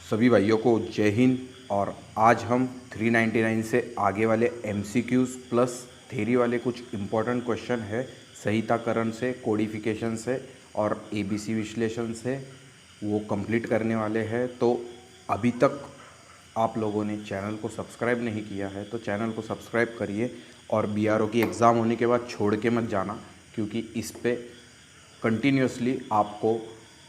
सभी भाइयों को जय हिंद। और आज हम 399 से आगे वाले MCQs प्लस थ्योरी वाले कुछ इम्पोर्टेंट क्वेश्चन है संहिताकरण से, कोडिफिकेशन से और ABC विश्लेषण से वो कंप्लीट करने वाले हैं। तो अभी तक आप लोगों ने चैनल को सब्सक्राइब नहीं किया है तो चैनल को सब्सक्राइब करिए और BRO की एग्ज़ाम होने के बाद छोड़ के मत जाना, क्योंकि इस पे कंटिन्यूसली आपको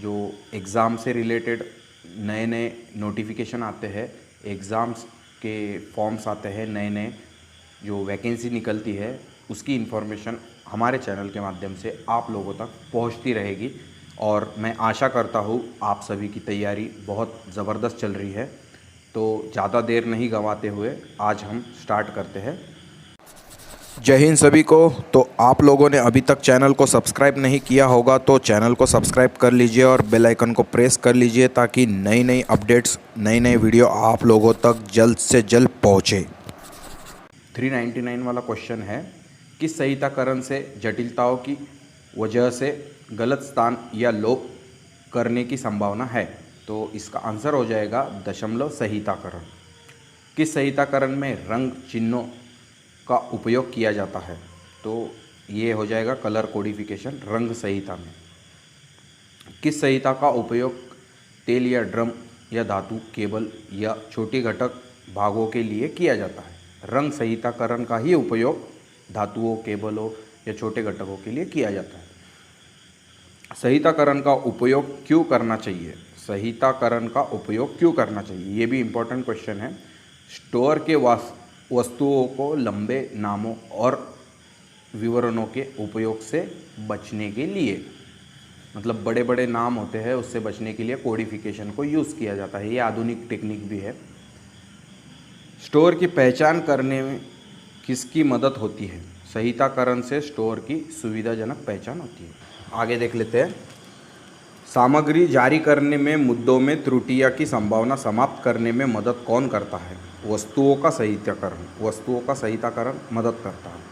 जो एग्ज़ाम से रिलेटेड नए नए नोटिफिकेशन आते हैं, एग्ज़ाम्स के फॉर्म्स आते हैं, नए नए जो वैकेंसी निकलती है उसकी इन्फॉर्मेशन हमारे चैनल के माध्यम से आप लोगों तक पहुंचती रहेगी। और मैं आशा करता हूं आप सभी की तैयारी बहुत ज़बरदस्त चल रही है। तो ज़्यादा देर नहीं गंवाते हुए आज हम स्टार्ट करते हैं। जय हिंद सभी को। तो आप लोगों ने अभी तक चैनल को सब्सक्राइब नहीं किया होगा तो चैनल को सब्सक्राइब कर लीजिए और बेल आइकन को प्रेस कर लीजिए ताकि नई नई अपडेट्स, नई नई वीडियो आप लोगों तक जल्द से जल्द पहुँचे। 399 वाला क्वेश्चन है, किस संहिताकरण से जटिलताओं की वजह से गलत स्थान या लोप करने की संभावना है? तो इसका आंसर हो जाएगा दशमलव संहिताकरण। किस संहिताकरण में रंग चिन्हों का उपयोग किया जाता है? तो ये हो जाएगा कलर कोडिफिकेशन रंग संहिता में। किस संहिता का उपयोग तेल या ड्रम या धातु केबल या छोटे घटक भागों के लिए किया जाता है? रंग संहिताकरण का ही उपयोग धातुओं, केबलों या छोटे घटकों के लिए किया जाता है। संहिताकरण का उपयोग क्यों करना चाहिए? संहिताकरण का उपयोग क्यों करना चाहिए, ये भी इम्पोर्टेंट क्वेश्चन है। स्टोर के वस्तुओं को लंबे नामों और विवरणों के उपयोग से बचने के लिए, मतलब बड़े बड़े नाम होते हैं उससे बचने के लिए कोडिफिकेशन को यूज़ किया जाता है। ये आधुनिक टेक्निक भी है। स्टोर की पहचान करने में किसकी मदद होती है? संहिताकरण से स्टोर की सुविधाजनक पहचान होती है। आगे देख लेते हैं। सामग्री जारी करने में मुद्दों में त्रुटियां की संभावना समाप्त करने में मदद कौन करता है? वस्तुओं का संहिताकरण। वस्तुओं का संहिताकरण मदद करता है।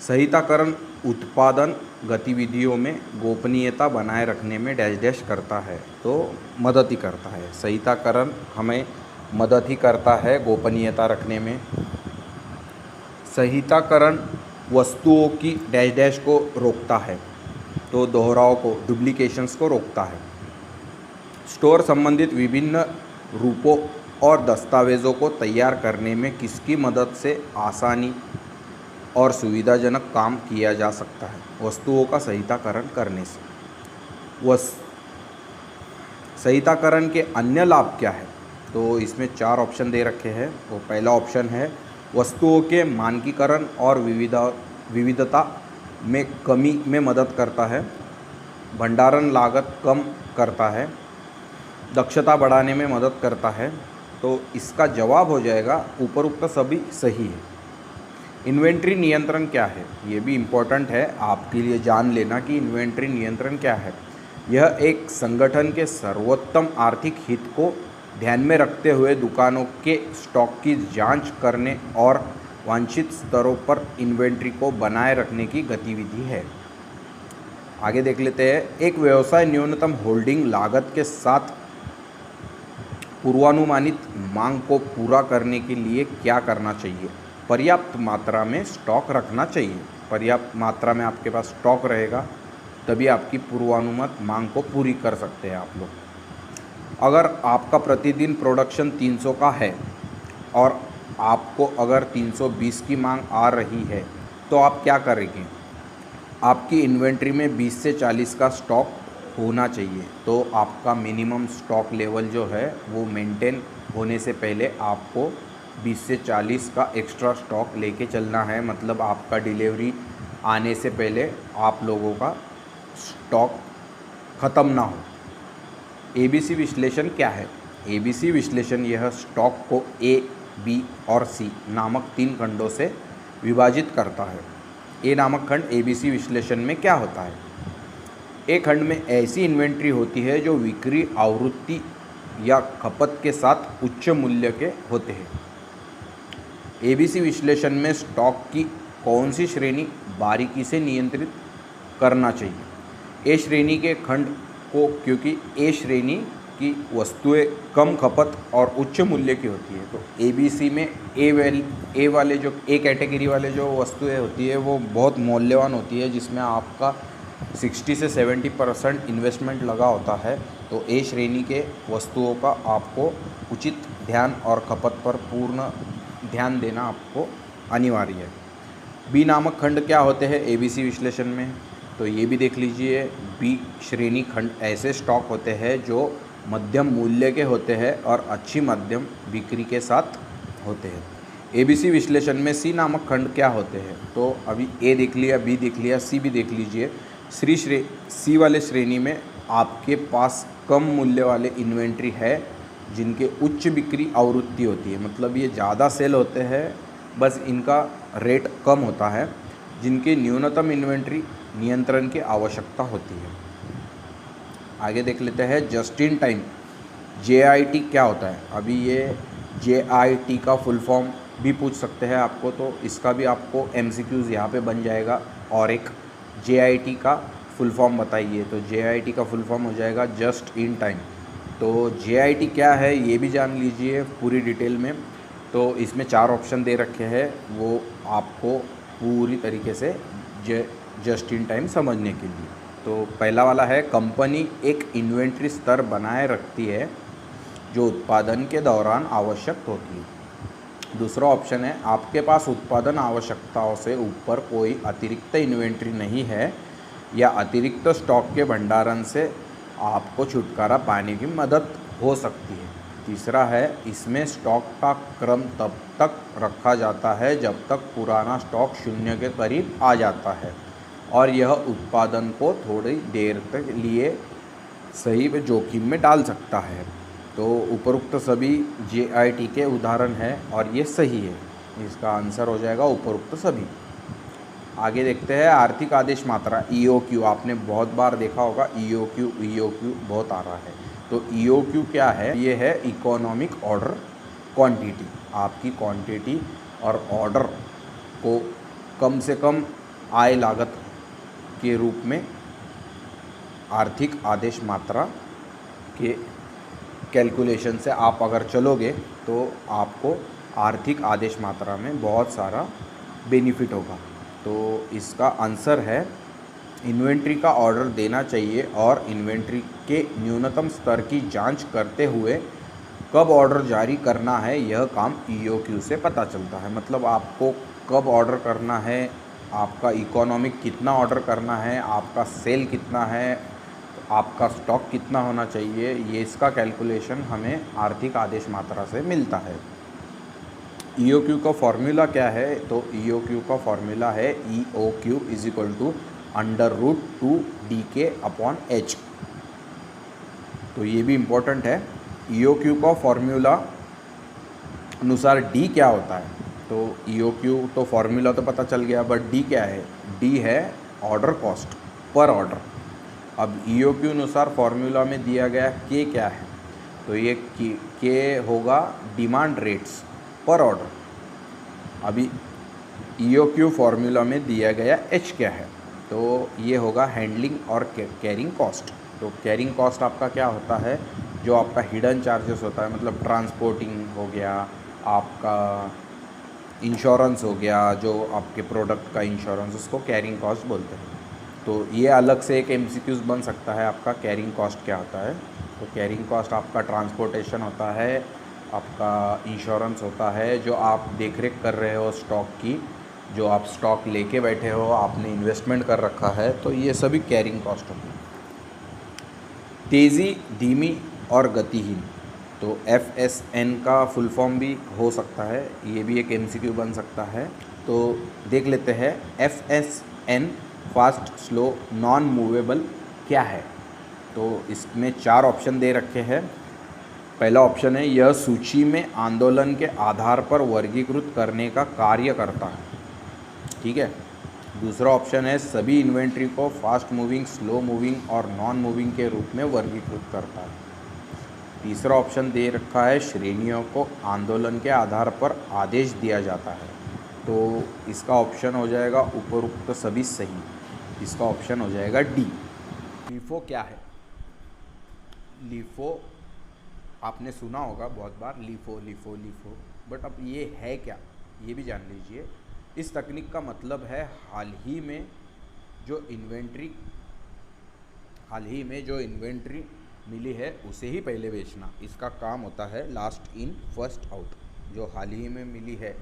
संहिताकरण उत्पादन गतिविधियों में गोपनीयता बनाए रखने में डैश डैश करता है, तो मदद ही करता है। संहिताकरण हमें मदद ही करता है गोपनीयता रखने में। संहिताकरण वस्तुओं की डैश डैश को रोकता है, तो दोहराव को, डुप्लीकेशंस को रोकता है। स्टोर संबंधित विभिन्न रूपों और दस्तावेज़ों को तैयार करने में किसकी मदद से आसानी और सुविधाजनक काम किया जा सकता है? वस्तुओं का संहिताकरण करने से। संहिताकरण के अन्य लाभ क्या है? तो इसमें 4 ऑप्शन दे रखे हैं। तो पहला ऑप्शन है वस्तुओं के मानकीकरण और विविधता में कमी में मदद करता है। भंडारण लागत कम करता है। दक्षता बढ़ाने में मदद करता है। तो इसका जवाब हो जाएगा उपरोक्त सभी सही है। इन्वेंट्री नियंत्रण क्या है? ये भी इम्पोर्टेंट है आपके लिए जान लेना कि इन्वेंट्री नियंत्रण क्या है। यह एक संगठन के सर्वोत्तम आर्थिक हित को ध्यान में रखते हुए दुकानों के स्टॉक की जांच करने और वांछित स्तरों पर इन्वेंट्री को बनाए रखने की गतिविधि है। आगे देख लेते हैं। एक व्यवसाय न्यूनतम होल्डिंग लागत के साथ पूर्वानुमानित मांग को पूरा करने के लिए क्या करना चाहिए? पर्याप्त मात्रा में स्टॉक रखना चाहिए। पर्याप्त मात्रा में आपके पास स्टॉक रहेगा तभी आपकी पूर्वानुमानित मांग को पूरी कर सकते हैं आप लोग। अगर आपका प्रतिदिन प्रोडक्शन 300 का है और आपको अगर 320 की मांग आ रही है तो आप क्या करेंगे? आपकी इन्वेंट्री में 20 से 40 का स्टॉक होना चाहिए। तो आपका मिनिमम स्टॉक लेवल जो है वो मेंटेन होने से पहले आपको 20 से 40 का एक्स्ट्रा स्टॉक लेके चलना है। मतलब आपका डिलीवरी आने से पहले आप लोगों का स्टॉक ख़त्म ना हो। ABC विश्लेषण क्या है? ABC विश्लेषण यह स्टॉक को A, B और C नामक 3 खंडों से विभाजित करता है। A नामक खंड ABC विश्लेषण में क्या होता है? A खंड में ऐसी इन्वेंट्री होती है जो बिक्री आवृत्ति या खपत के साथ उच्च मूल्य के होते हैं। ABC विश्लेषण में स्टॉक की कौन सी श्रेणी बारीकी से नियंत्रित करना चाहिए? A श्रेणी के खंड को, क्योंकि ए श्रेणी की वस्तुएं कम खपत और उच्च मूल्य की होती है। तो ABC में ए वाले जो ए कैटेगरी वाले जो वस्तुएं होती है वो बहुत मूल्यवान होती है, जिसमें आपका 60 से 70% इन्वेस्टमेंट लगा होता है। तो ए श्रेणी के वस्तुओं का आपको उचित ध्यान और खपत पर पूर्ण ध्यान देना आपको अनिवार्य है। बी नामक खंड क्या होते हैं ABC विश्लेषण में, तो ये भी देख लीजिए। बी श्रेणी खंड ऐसे स्टॉक होते हैं जो मध्यम मूल्य के होते हैं और अच्छी मध्यम बिक्री के साथ होते हैं। ABC विश्लेषण में सी नामक खंड क्या होते हैं, तो अभी ए देख लिया, बी देख लिया, सी भी देख लीजिए। सी वाले श्रेणी में आपके पास कम मूल्य वाले इन्वेंट्री है जिनके उच्च बिक्री आवृत्ति होती है, मतलब ये ज़्यादा सेल होते हैं, बस इनका रेट कम होता है, जिनके न्यूनतम इन्वेंट्री नियंत्रण की आवश्यकता होती है। आगे देख लेते हैं जस्ट इन टाइम JIT क्या होता है। अभी ये JIT का फुल फॉर्म भी पूछ सकते हैं आपको, तो इसका भी आपको MCQs यहाँ पे बन जाएगा। और एक JIT का फुल फॉर्म बताइए, तो JIT का फुल फॉर्म हो जाएगा जस्ट इन टाइम। तो JIT क्या है ये भी जान लीजिए पूरी डिटेल में। तो इसमें 4 ऑप्शन दे रखे हैं, वो आपको पूरी तरीके से जस्ट इन टाइम समझने के लिए। तो पहला वाला है कंपनी एक इन्वेंट्री स्तर बनाए रखती है जो उत्पादन के दौरान आवश्यक होती है। दूसरा ऑप्शन है आपके पास उत्पादन आवश्यकताओं से ऊपर कोई अतिरिक्त इन्वेंट्री नहीं है या अतिरिक्त स्टॉक के भंडारण से आपको छुटकारा पाने की मदद हो सकती है। तीसरा है इसमें स्टॉक का क्रम तब तक रखा जाता है जब तक पुराना स्टॉक शून्य के करीब आ जाता है और यह उत्पादन को थोड़ी देर तक लिए सही व जोखिम में डाल सकता है। तो उपरोक्त सभी JIT के उदाहरण हैं और ये सही है, इसका आंसर हो जाएगा उपरोक्त सभी। आगे देखते हैं आर्थिक आदेश मात्रा EOQ, आपने बहुत बार देखा होगा EOQ बहुत आ रहा है। तो EOQ क्या है, ये है इकोनॉमिक ऑर्डर क्वांटिटी। आपकी क्वांटिटी और ऑर्डर को कम से कम आय लागत के रूप में आर्थिक आदेश मात्रा के कैलकुलेशन से आप अगर चलोगे तो आपको आर्थिक आदेश मात्रा में बहुत सारा बेनिफिट होगा। तो इसका आंसर है इन्वेंट्री का ऑर्डर देना चाहिए और इन्वेंट्री के न्यूनतम स्तर की जांच करते हुए कब ऑर्डर जारी करना है यह काम EOQ से पता चलता है। मतलब आपको कब ऑर्डर करना है, आपका इकोनॉमिक कितना ऑर्डर करना है, आपका सेल कितना है, आपका स्टॉक कितना होना चाहिए, ये इसका कैलकुलेशन हमें आर्थिक आदेश मात्रा से मिलता है। EOQ का फॉर्मूला क्या है, तो EOQ का फॉर्मूला है EOQ = √2DK/H। तो ये भी इम्पोर्टेंट है। EOQ का फॉर्मूला अनुसार D क्या होता है, तो EOQ तो फॉर्मूला तो पता चल गया, बट D क्या है, D है ऑर्डर कॉस्ट पर ऑर्डर। अब EOQ अनुसार फॉर्मूला में दिया गया K क्या है, तो ये K होगा डिमांड रेट्स पर ऑर्डर। अभी EOQ फॉर्मूला में दिया गया H क्या है, तो ये होगा हैंडलिंग और कैरिंग कॉस्ट। तो कैरिंग कॉस्ट आपका क्या होता है, जो आपका हिडन चार्जेस होता है, मतलब ट्रांसपोर्टिंग हो गया, आपका इंश्योरेंस हो गया, जो आपके प्रोडक्ट का इंश्योरेंस, उसको कैरिंग कॉस्ट बोलते हैं। तो ये अलग से एक MCQs बन सकता है आपका, कैरिंग कॉस्ट क्या होता है। तो कैरिंग कॉस्ट आपका ट्रांसपोर्टेशन होता है, आपका इंश्योरेंस होता है, जो आप देखरेख कर रहे हो स्टॉक की, जो आप स्टॉक लेके बैठे हो, आपने इन्वेस्टमेंट कर रखा है, तो ये सभी कैरिंग कॉस्ट होती है। तेज़ी, धीमी और गतिहीन, तो FSN का फुल फॉर्म भी हो सकता है, ये भी एक MCQ बन सकता है। तो देख लेते हैं FSN fast, slow, non movable क्या है। तो इसमें 4 ऑप्शन दे रखे हैं। पहला ऑप्शन है यह सूची में आंदोलन के आधार पर वर्गीकृत करने का कार्य करता है, ठीक है। दूसरा ऑप्शन है सभी इन्वेंट्री को फास्ट मूविंग, स्लो मूविंग और नॉन मूविंग के रूप में वर्गीकृत करता है। तीसरा ऑप्शन दे रखा है श्रेणियों को आंदोलन के आधार पर आदेश दिया जाता है। तो इसका ऑप्शन हो जाएगा उपरोक्त सभी सही, इसका ऑप्शन हो जाएगा D। LIFO क्या है, LIFO आपने सुना होगा बहुत बार लीफो लीफो लीफो, बट अब ये है क्या, ये भी जान लीजिए। इस तकनीक का मतलब है हाल ही में जो इन्वेंट्री मिली है उसे ही पहले बेचना। इसका काम होता है लास्ट इन फर्स्ट आउट। जो हाल ही में मिली है,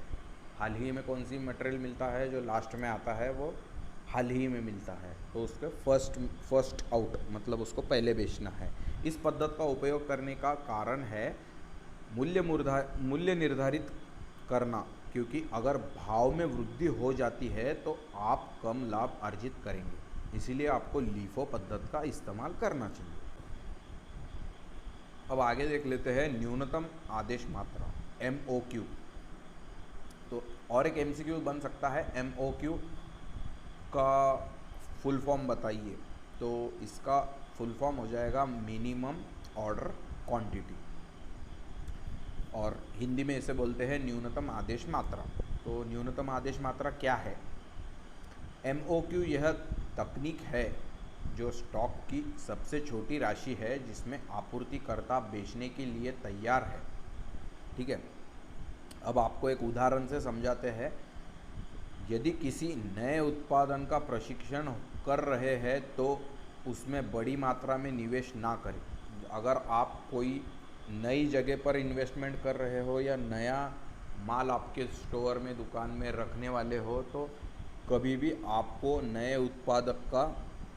हाल ही में कौन सी मटेरियल मिलता है जो लास्ट में आता है, वो हाल ही में मिलता है, तो उसके फर्स्ट आउट मतलब उसको पहले बेचना है। इस पद्धत का उपयोग करने का कारण है मूल्य निर्धारित करना, क्योंकि अगर भाव में वृद्धि हो जाती है तो आप कम लाभ अर्जित करेंगे, इसीलिए आपको लीफो पद्धत का इस्तेमाल करना चाहिए। अब आगे देख लेते हैं न्यूनतम आदेश मात्रा MOQ। तो और एक MCQ बन सकता है, MOQ का फुल फॉर्म बताइए। तो इसका फुल फॉर्म हो जाएगा मिनिमम ऑर्डर क्वांटिटी, और हिंदी में इसे बोलते हैं न्यूनतम आदेश मात्रा। तो न्यूनतम आदेश मात्रा क्या है? MOQ यह तकनीक है जो स्टॉक की सबसे छोटी राशि है जिसमें आपूर्तिकर्ता बेचने के लिए तैयार है। ठीक है, अब आपको एक उदाहरण से समझाते हैं। यदि किसी नए उत्पादन का प्रशिक्षण कर रहे हैं तो उसमें बड़ी मात्रा में निवेश ना करें। अगर आप कोई नई जगह पर इन्वेस्टमेंट कर रहे हो या नया माल आपके स्टोर में दुकान में रखने वाले हो, तो कभी भी आपको नए उत्पादक का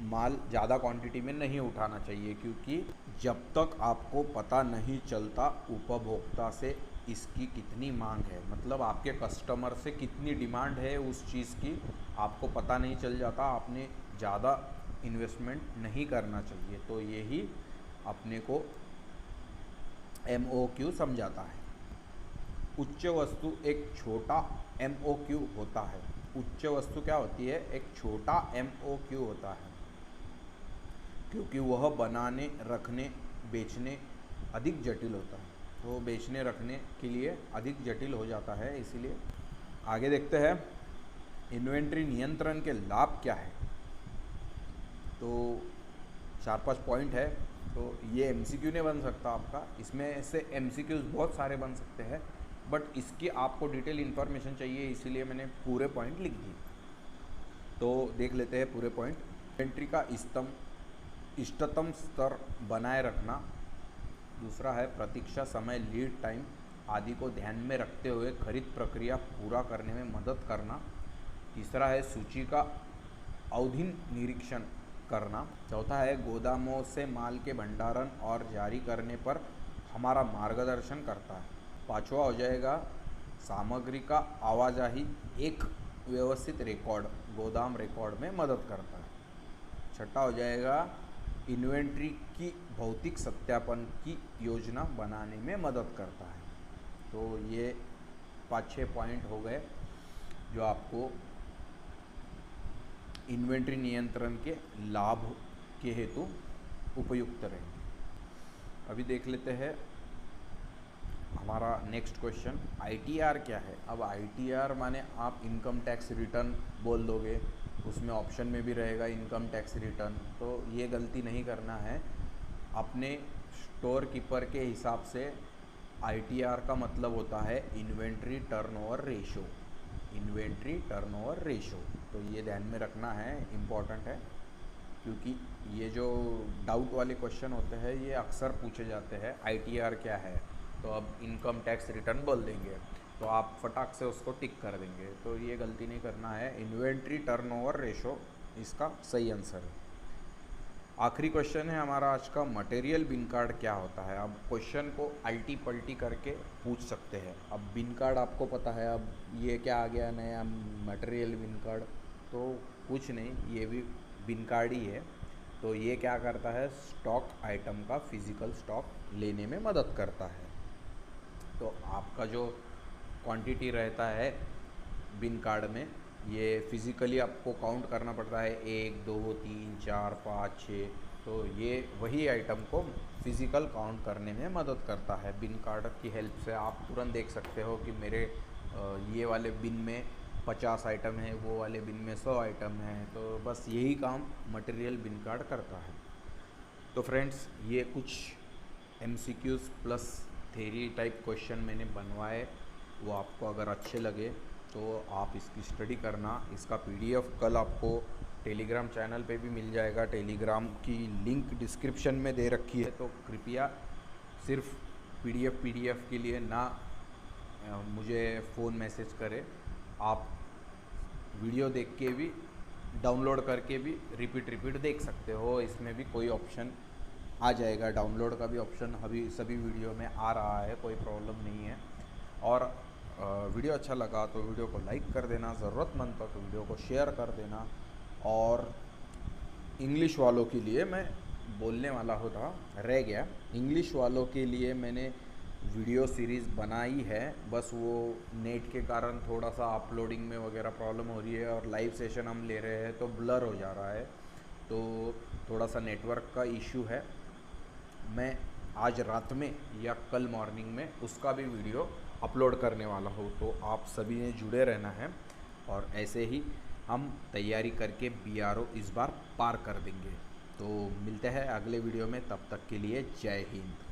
माल ज़्यादा क्वांटिटी में नहीं उठाना चाहिए, क्योंकि जब तक आपको पता नहीं चलता उपभोक्ता से इसकी कितनी मांग है, मतलब आपके कस्टमर से कितनी डिमांड है उस चीज़ की, आपको पता नहीं चल जाता, आपने ज़्यादा इन्वेस्टमेंट नहीं करना चाहिए। तो यही अपने को MOQ समझाता है। उच्च वस्तु एक छोटा MOQ होता है। उच्च वस्तु क्या होती है? एक छोटा MOQ होता है, क्योंकि वह बनाने, रखने, बेचने अधिक जटिल होता है। तो बेचने रखने के लिए अधिक जटिल हो जाता है, इसीलिए। आगे देखते हैं इन्वेंट्री नियंत्रण के लाभ क्या है। तो 4-5 पॉइंट है। तो ये MCQ नहीं बन सकता आपका, इसमें से MCQs बहुत सारे बन सकते हैं, बट इसकी आपको डिटेल इन्फॉर्मेशन चाहिए, इसीलिए मैंने पूरे पॉइंट लिख दिए। तो देख लेते हैं पूरे पॉइंट। इन्वेंट्री का इष्टतम स्तर बनाए रखना। दूसरा है प्रतीक्षा समय, लीड टाइम आदि को ध्यान में रखते हुए खरीद प्रक्रिया पूरा करने में मदद करना। तीसरा है सूची का अवधिन निरीक्षण करना। चौथा है गोदामों से माल के भंडारण और जारी करने पर हमारा मार्गदर्शन करता है। पांचवा हो जाएगा सामग्री का आवाजाही, एक व्यवस्थित रिकॉर्ड गोदाम रिकॉर्ड में मदद करता है। छठा हो जाएगा इन्वेंट्री की भौतिक सत्यापन की योजना बनाने में मदद करता है। तो ये 5-6 पॉइंट हो गए जो आपको इन्वेंट्री नियंत्रण के लाभ के हेतु उपयुक्त रहेंगे। अभी देख लेते हैं हमारा नेक्स्ट क्वेश्चन, ITR क्या है। अब ITR माने आप इनकम टैक्स रिटर्न बोल दोगे, उसमें ऑप्शन में भी रहेगा इनकम टैक्स रिटर्न। तो ये गलती नहीं करना है। अपने स्टोर कीपर के हिसाब से ITR का मतलब होता है inventory turnover ratio. Inventory turnover ratio, तो ये ध्यान में रखना है, इम्पॉर्टेंट है, क्योंकि ये जो डाउट वाले क्वेश्चन होते हैं ये अक्सर पूछे जाते हैं। ITR क्या है, तो अब इनकम टैक्स रिटर्न बोल देंगे तो आप फटाक से उसको टिक कर देंगे, तो ये गलती नहीं करना है। इन्वेंट्री टर्नओवर रेशो इसका सही आंसर है। आखिरी क्वेश्चन है हमारा आज का, मटेरियल बिन कार्ड क्या होता है। अब क्वेश्चन को अल्टी पल्टी करके पूछ सकते हैं। अब बिन कार्ड आपको पता है, अब ये क्या आ गया नया मटेरियल बिन कार्ड, तो कुछ नहीं, ये भी बिन कार्ड ही है। तो ये क्या करता है, स्टॉक आइटम का फिजिकल स्टॉक लेने में मदद करता है। तो आपका जो क्वांटिटी रहता है बिन कार्ड में, ये फिज़िकली आपको काउंट करना पड़ता है, 1 2 3 4 5 6। तो ये वही आइटम को फिज़िकल काउंट करने में मदद करता है। बिन कार्ड की हेल्प से आप तुरंत देख सकते हो कि मेरे ये वाले बिन में 50 आइटम है, वो वाले बिन में 100 आइटम है। तो बस यही काम मटेरियल बिन कार्ड करता है। तो फ्रेंड्स, ये कुछ MCQs plus theory type question मैंने बनवाए, वो आपको अगर अच्छे लगे तो आप इसकी स्टडी करना। इसका PDF कल आपको टेलीग्राम चैनल पे भी मिल जाएगा। टेलीग्राम की लिंक डिस्क्रिप्शन में दे रखी है, तो कृपया सिर्फ PDF के लिए ना मुझे फ़ोन मैसेज करें। आप वीडियो देख के भी, डाउनलोड करके भी रिपीट देख सकते हो। इसमें भी कोई ऑप्शन आ जाएगा, डाउनलोड का भी ऑप्शन अभी सभी वीडियो में आ रहा है, कोई प्रॉब्लम नहीं है। और वीडियो अच्छा लगा तो वीडियो को लाइक कर देना, ज़रूरतमंद हो तो वीडियो को शेयर कर देना। और इंग्लिश वालों के लिए मैं बोलने वाला होता, रह गया। इंग्लिश वालों के लिए मैंने वीडियो सीरीज़ बनाई है, बस वो नेट के कारण थोड़ा सा अपलोडिंग में वगैरह प्रॉब्लम हो रही है, और लाइव सेशन हम ले रहे हैं तो ब्लर हो जा रहा है, तो थोड़ा सा नेटवर्क का इशू है। मैं आज रात में या कल मॉर्निंग में उसका भी वीडियो अपलोड करने वाला हूँ, तो आप सभी ने जुड़े रहना है। और ऐसे ही हम तैयारी करके BRO इस बार पार कर देंगे। तो मिलते हैं अगले वीडियो में, तब तक के लिए जय हिंद।